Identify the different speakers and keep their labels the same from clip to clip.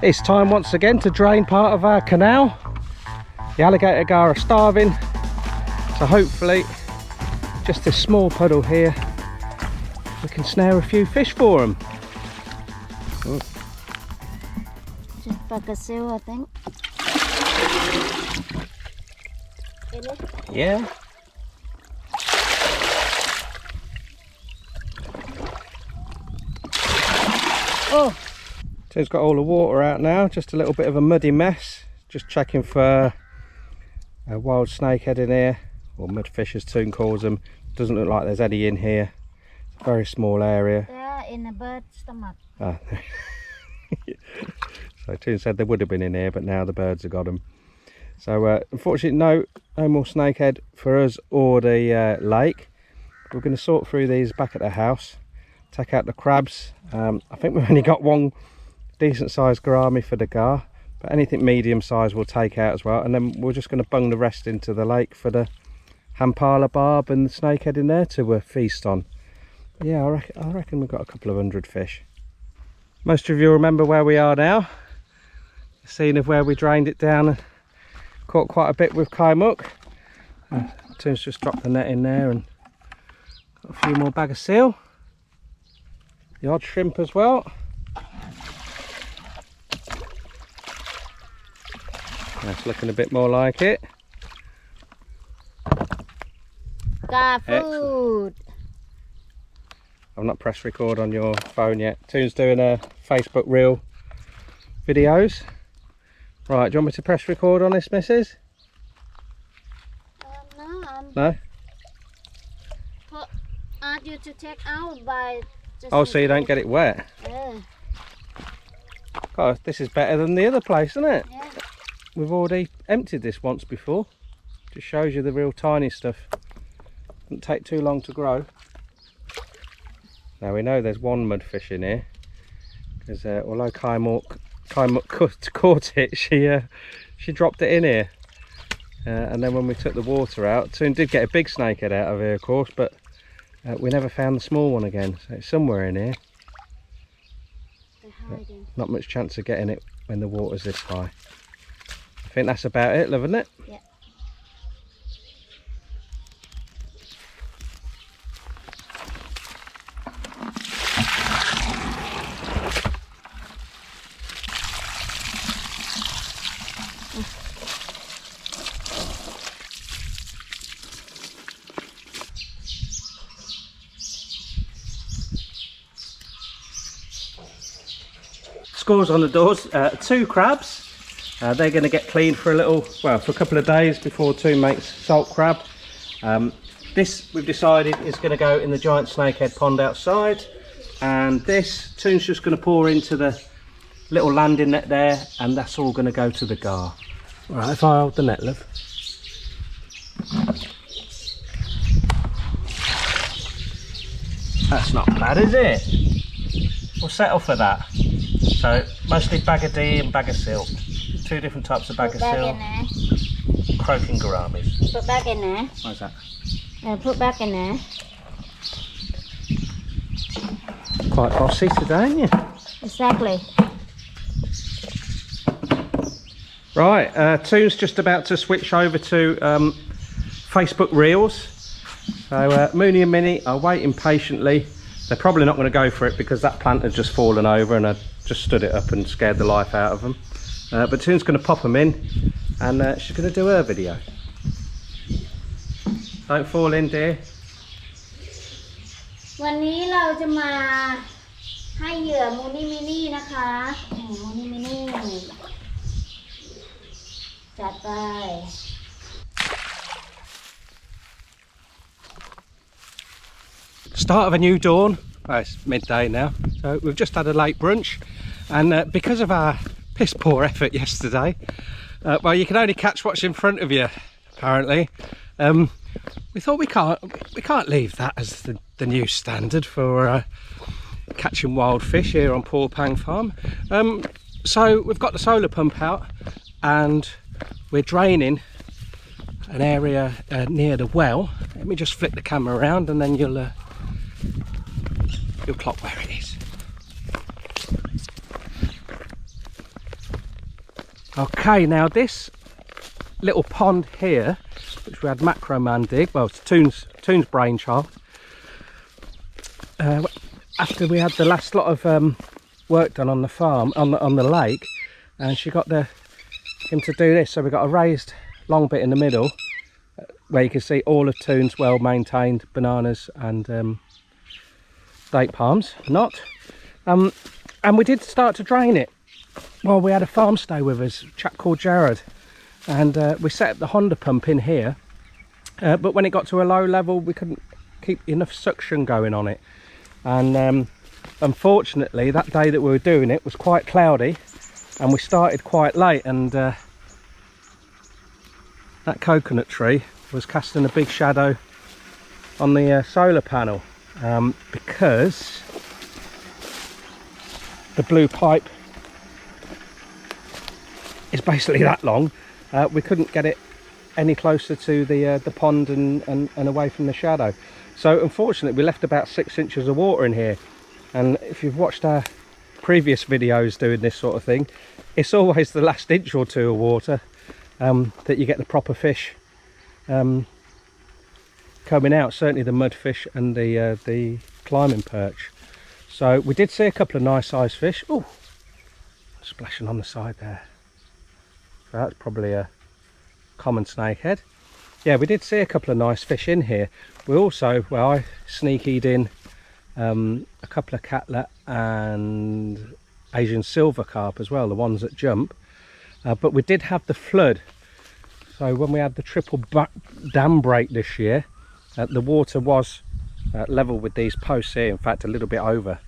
Speaker 1: It's time once again to drain part of our canal. The alligator gar are starving, so hopefully just this small puddle here we can snare a few fish for them.
Speaker 2: Just bagasil, I think.
Speaker 1: Yeah.
Speaker 2: Oh,
Speaker 1: Toon's got all the water out now, just a little bit of a muddy mess. Just checking for a wild snakehead in here, or mudfish as Toon calls them. Doesn't look like there's any in here. It's a very small area.
Speaker 2: they are in a bird's stomach.
Speaker 1: Ah. So Toon said they would have been in here, but now the birds have got them. So unfortunately no more snakehead for us or the lake. We're going to sort through these back at the house, take out the crabs. I think we've only got one decent sized gourami for the gar, but anything medium size we'll take out as well, and then we're just going to bung the rest into the lake for the hampala barb and the snakehead in there to feast on. But yeah, I reckon we've got a couple of 100 fish. Most of you remember where we are now, the scene of where we drained it down and caught quite a bit with kaimuk. Toon's just dropped the net in there and got a few more bag of seal, the odd shrimp as well. That's looking a bit more like it.
Speaker 2: Gar food.
Speaker 1: I've not pressed record on your phone yet. Toon's doing a Facebook reel videos. Right, do you want me to press record on this, missus?
Speaker 2: No.
Speaker 1: No?
Speaker 2: Ask you to take out by.
Speaker 1: Oh, so you don't get it wet?
Speaker 2: Yeah.
Speaker 1: God, this is better than the other place, isn't it?
Speaker 2: Yeah.
Speaker 1: We've already emptied this once before. Just shows you the real tiny stuff. Doesn't take too long to grow. Now we know there's one mudfish in here, because although kaimuk caught it, she dropped it in here. And then when we took the water out, Toon did get a big snakehead out of here, of course, but we never found the small one again. So it's somewhere in here.
Speaker 2: They're hiding.
Speaker 1: Not much chance of getting it when the water's this high. I think that's about it, love, isn't it?
Speaker 2: Yeah.
Speaker 1: Scores on the doors. 2 crabs. They're going to get cleaned for a couple of days before Toon makes salt crab. This we've decided is going to go in the giant snakehead pond outside, and this Toon's just going to pour into the little landing net there, and that's all going to go to the gar. Right, if I hold the net, love. That's not bad, is it? We'll settle for that. So mostly Bagadee and Bagasil. 2 different types of
Speaker 2: Put back in
Speaker 1: Bagasil.
Speaker 2: there.
Speaker 1: Croaking gouramis.
Speaker 2: Put back in there.
Speaker 1: Why's that?
Speaker 2: Put back in there.
Speaker 1: Quite bossy today, aren't you?
Speaker 2: Exactly.
Speaker 1: Right, Toon's just about to switch over to Facebook Reels. So Mooney and Minnie are waiting patiently. They're probably not going to go for it because that plant has just fallen over and I just stood it up and scared the life out of them. But Toon's going to pop them in and she's going to do her video. Don't fall in, dear.
Speaker 2: วันนี้เราจะมาให้เหยื่อมูนี่มินี่นะคะมูนี่มินี่จัดไป
Speaker 1: Start of a new dawn. Well, it's midday now, so we've just had a late brunch, and because of our piss poor effort yesterday, well, you can only catch what's in front of you apparently. We thought we can't leave that as the new standard for catching wild fish here on Porpeang farm. So we've got the solar pump out and we're draining an area near the well. Let me just flip the camera around and then you'll clock where it is. Okay, now this little pond here, which we had Macro Man dig, well, it's Toon's brainchild. After we had the last lot of work done on the farm, on the lake, and she got him to do this. So we got a raised long bit in the middle where you can see all of Toon's well maintained bananas and date palms, and we did start to drain it. Well, we had a farm stay with us, a chap called Jared, and we set up the Honda pump in here, but when it got to a low level we couldn't keep enough suction going on it, and unfortunately that day that we were doing it was quite cloudy and we started quite late, and that coconut tree was casting a big shadow on the solar panel, because the blue pipe is basically that long. We couldn't get it any closer to the pond and away from the shadow, so unfortunately we left about 6 inches of water in here. And if you've watched our previous videos doing this sort of thing, it's always the last inch or two of water that you get the proper fish coming out, certainly the mudfish and the climbing perch. So we did see a couple of nice sized fish. Oh, splashing on the side there. So that's probably a common snakehead. Yeah, we did see a couple of nice fish in here. We also, well, I sneakied in a couple of catlet and Asian silver carp as well, the ones that jump, but we did have the flood. So when we had the triple dam break this year, the water was level with these posts here, in fact a little bit over,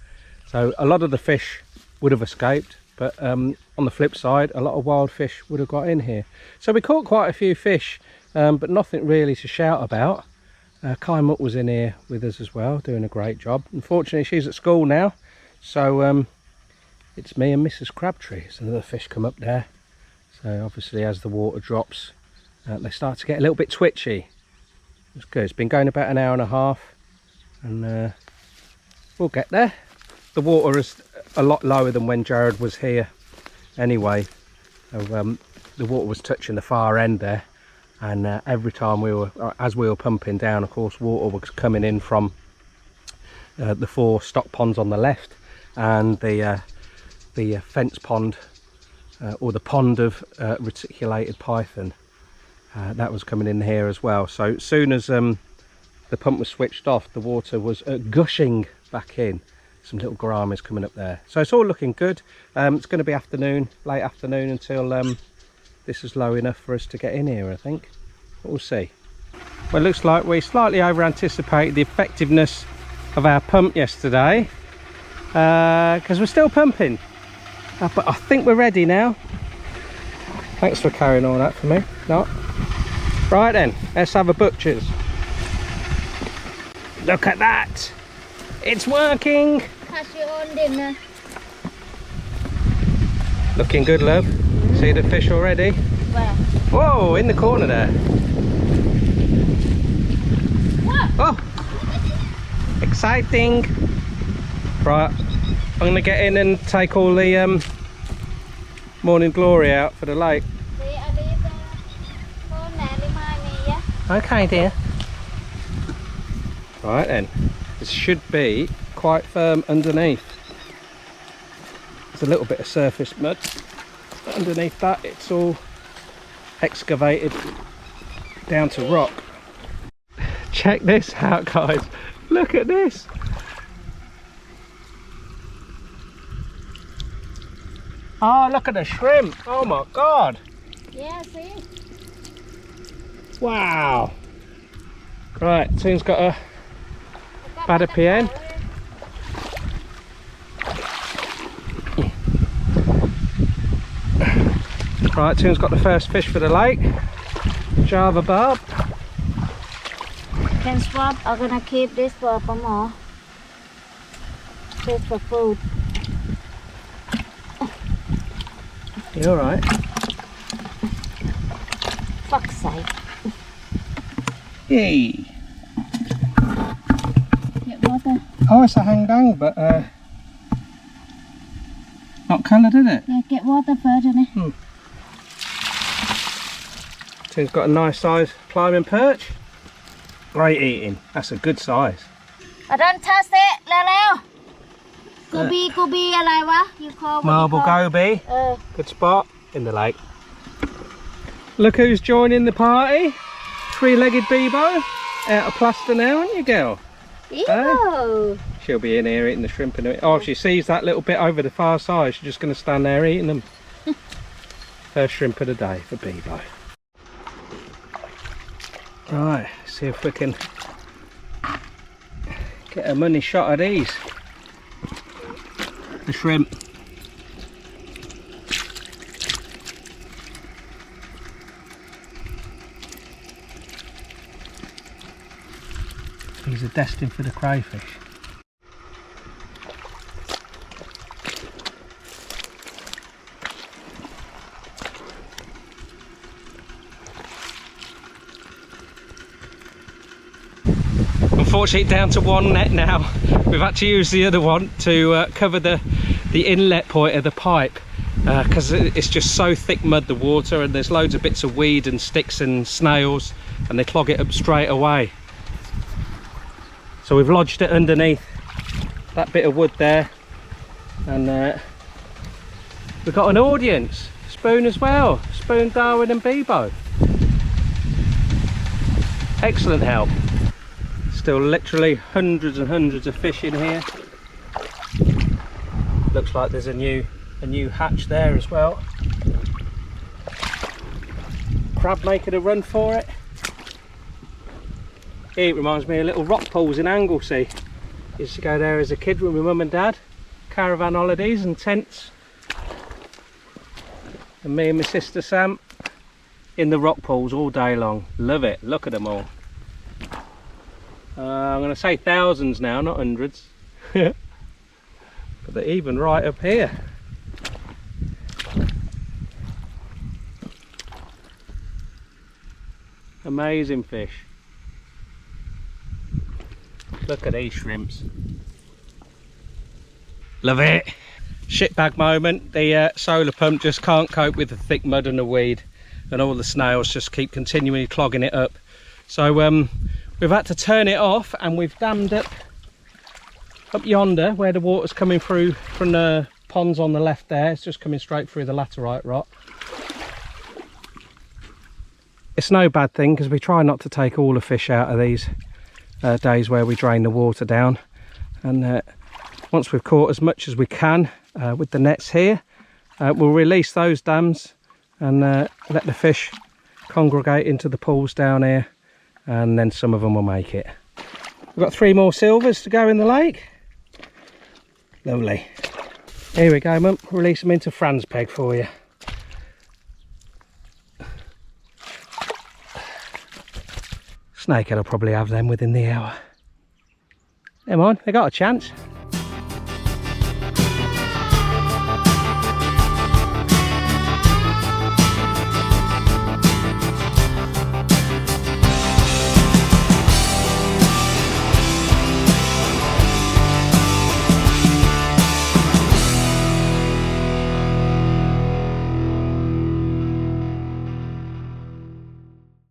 Speaker 1: so a lot of the fish would have escaped, but on the flip side a lot of wild fish would have got in here. So we caught quite a few fish, but nothing really to shout about. Kai Mutt was in here with us as well, doing a great job. Unfortunately she's at school now, so it's me and Mrs. Crabtree. So another fish come up there. So obviously as the water drops, they start to get a little bit twitchy. It's good. It's been going about an hour and a half, and we'll get there. The water is a lot lower than when Jared was here anyway. So, the water was touching the far end there, and every time as we were pumping down, of course water was coming in from the 4 stock ponds on the left, and the fence pond, or the pond of reticulated python, that was coming in here as well. So as soon as the pump was switched off, the water was gushing back in. Some little gouramis coming up there, so it's all looking good. It's going to be late afternoon until this is low enough for us to get in here, I think. But we'll see. Well, it looks like we slightly over anticipated the effectiveness of our pump yesterday, because we're still pumping, but I think we're ready now. Thanks for carrying all that for me. No, right then, let's have a butcher's. Look at that, it's working. Looking good, love. See the fish already?
Speaker 2: Where?
Speaker 1: Whoa, in the corner there.
Speaker 2: What?
Speaker 1: Oh, exciting. Right, I'm going to get in and take all the morning glory out for the lake. Okay, dear. Right then, this should be quite firm underneath. There's a little bit of surface mud underneath that. It's all excavated down to rock. Check this out, guys. Look at this. Oh, look at the shrimp. Oh my god.
Speaker 2: Yeah, see?
Speaker 1: Wow. Right, Toon's got a Porpeang. Right, Toon's got the first fish for the lake. Java barb.
Speaker 2: Can swap. I'm gonna keep this for more. This for food.
Speaker 1: You alright?
Speaker 2: Fuck's sake.
Speaker 1: Yay.
Speaker 2: Get water.
Speaker 1: Oh, it's a hanggang, but not coloured, is it?
Speaker 2: Yeah, get water first, isn't it?
Speaker 1: Toon's got a nice size climbing perch. Great eating. That's a good size.
Speaker 2: I don't touch it เร็วๆกูบีอะไรวะ you call
Speaker 1: Marble goby. Good spot in the lake. Look who's joining the party. Three-legged Bebo. Out of plaster now, aren't you, girl?
Speaker 2: Ew.
Speaker 1: She'll be in here eating the shrimp in a minute. Oh, if she sees that little bit over the far side, she's just going to stand there eating them. First shrimp of the day for Bebo. Right, see if we can get a money shot of these. The shrimp. These are destined for the crayfish. Unfortunately, down to one net now. We've had to use the other one to cover the inlet point of the pipe because it's just so thick mud, the water, and there's loads of bits of weed and sticks and snails, and they clog it up straight away. So we've lodged it underneath that bit of wood there, and we've got an audience. Spoon as well. Spoon, Darwin and Bebo. Excellent help. Still literally hundreds and hundreds of fish in here. Looks like there's a new hatch there as well. Crab making a run for it. It reminds me of little rock pools in Anglesey. Used to go there as a kid with my mum and dad. Caravan holidays and tents. And me and my sister Sam in the rock pools all day long. Love it. Look at them all. I'm going to say thousands now, not hundreds. But they're even right up here. Amazing fish. Look at these shrimps. Love it. Shitbag moment. The solar pump just can't cope with the thick mud and the weed, and all the snails just keep continually clogging it up. So we've had to turn it off, and we've dammed up yonder where the water's coming through from the ponds on the left there. It's just coming straight through the laterite rock. It's no bad thing because we try not to take all the fish out of these days where we drain the water down, and once we've caught as much as we can with the nets here, we'll release those dams and let the fish congregate into the pools down here, and then some of them will make it. We've got 3 more silvers to go in the lake. Lovely. Here we go, Mum. Release them into Fran's peg for you. Snakehead will probably have them within the hour. Come on, they got a chance.